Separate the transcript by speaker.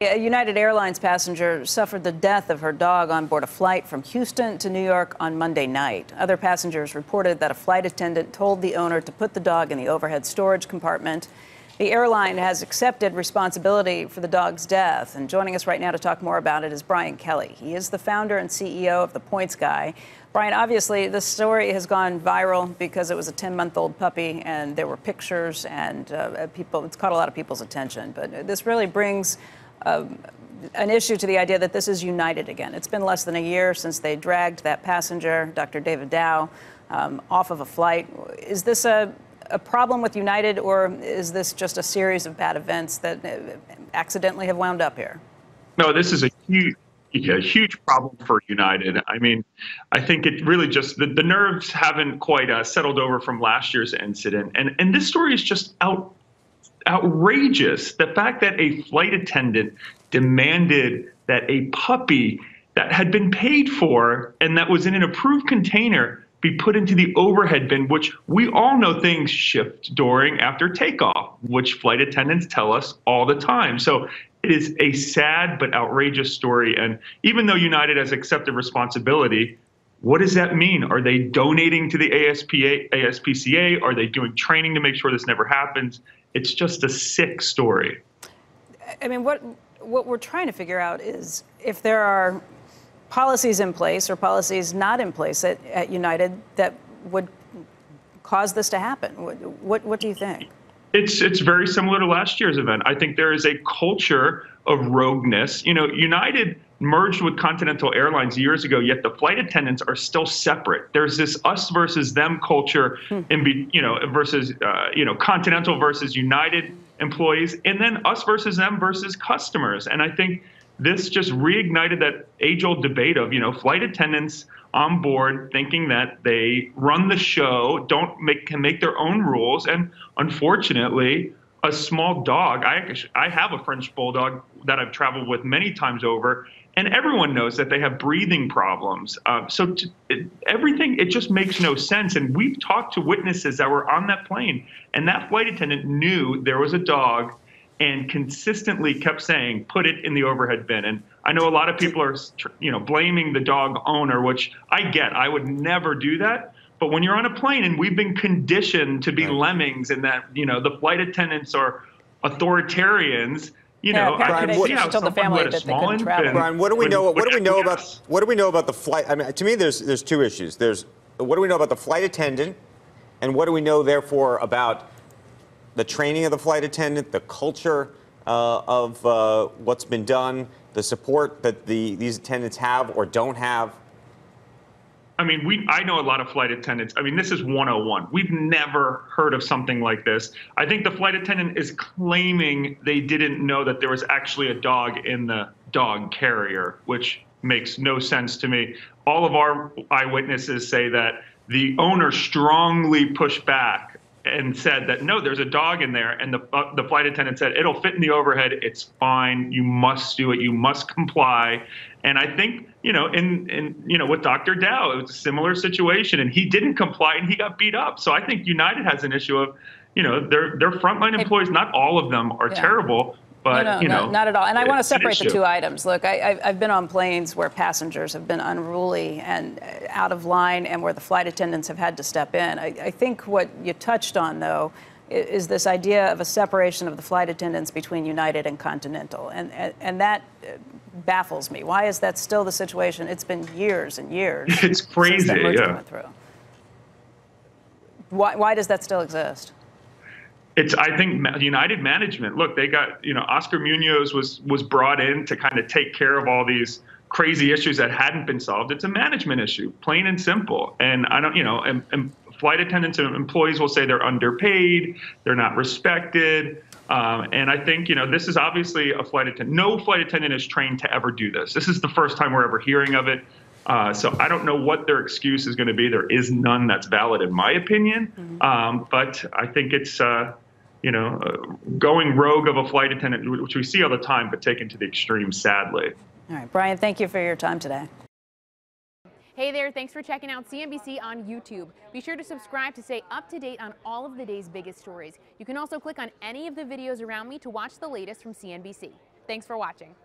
Speaker 1: A United Airlines passenger suffered the death of her dog on board a flight from Houston to New York on Monday night. Other passengers reported that a flight attendant told the owner to put the dog in the overhead storage compartment. The airline has accepted responsibility for the dog's death. And joining us right now to talk more about it is Brian Kelly. He is the founder and CEO of The Points Guy. Brian, obviously, this story has gone viral because it was a 10-month-old puppy and there were pictures and it's caught a lot of people's attention. But this really brings an issue to the idea that this is United again. It's been less than a year since they dragged that passenger, Dr. David Dow, off of a flight. Is this a problem with United, or is this just a series of bad events that accidentally have wound up here?
Speaker 2: No, this is a huge problem for United. I mean, I think it really just, the nerves haven't quite settled over from last year's incident. And this story is just outrageous. The fact that a flight attendant demanded that a puppy that had been paid for and that was in an approved container be put into the overhead bin, which we all know things shift during after takeoff, which flight attendants tell us all the time. So it is a sad but outrageous story. And even though United has accepted responsibility, what does that mean? Are they donating to the ASPCA? Are they doing training to make sure this never happens? It's just a sick story.
Speaker 1: I mean, what we're trying to figure out is if there are policies in place or policies not in place at United that would cause this to happen. What do you think?
Speaker 2: It's very similar to last year's event. I think there is a culture of rogueness. You know, United merged with Continental Airlines years ago, yet the flight attendants are still separate. There's this us versus them culture, versus Continental versus United employees, and then us versus them versus customers. And I think this just reignited that age-old debate of, flight attendants on board thinking that they run the show, can make their own rules, and unfortunately, a small dog. I have a French bulldog that I've traveled with many times over, and everyone knows that they have breathing problems. Everything, it just makes no sense. And we've talked to witnesses that were on that plane, and that flight attendant knew there was a dog and consistently kept saying, put it in the overhead bin. And I know a lot of people are, blaming the dog owner, which I get. I would never do that. But when you're on a plane and we've been conditioned to be lemmings and that, the flight attendants are authoritarians,
Speaker 1: I can see how someone who had a small infant.
Speaker 3: Brian, what do we know about the flight? I mean, to me, there's two issues. There's what do we know about the flight attendant, and what do we know, therefore, about the training of the flight attendant, the culture of what's been done, the support that these attendants have or don't have?
Speaker 2: I mean, I know a lot of flight attendants. I mean, this is 101. We've never heard of something like this. I think the flight attendant is claiming they didn't know that there was actually a dog in the dog carrier, which makes no sense to me. All of our eyewitnesses say that the owner strongly pushed back and said that, no, there's a dog in there. And the flight attendant said, it'll fit in the overhead. It's fine. You must do it. You must comply. And I think, with Dr. Dow, it was a similar situation, and he didn't comply and he got beat up. So I think United has an issue of, their frontline employees, not all of them are terrible. But,
Speaker 1: no, not at all. And I want to separate the two items. Look, I've been on planes where passengers have been unruly and out of line and where the flight attendants have had to step in. I think what you touched on, though, is this idea of a separation of the flight attendants between United and Continental. And that baffles me. Why is that still the situation? It's been years and years.
Speaker 2: It's crazy,
Speaker 1: since that merger went through. Why does that still exist?
Speaker 2: I think United management, look, they got, Oscar Munoz was brought in to kind of take care of all these crazy issues that hadn't been solved. It's a management issue, plain and simple. And I don't, and flight attendants and employees will say they're underpaid, they're not respected. And I think, this is obviously a flight attendant. No flight attendant is trained to ever do this. This is the first time we're ever hearing of it. So I don't know what their excuse is going to be. There is none that's valid, in my opinion. But I think it's, going rogue of a flight attendant, which we see all the time, but taken to the extreme, sadly.
Speaker 1: All right, Brian, thank you for your time today.
Speaker 4: Hey there, thanks for checking out CNBC on YouTube. Be sure to subscribe to stay up to date on all of the day's biggest stories. You can also click on any of the videos around me to watch the latest from CNBC. Thanks for watching.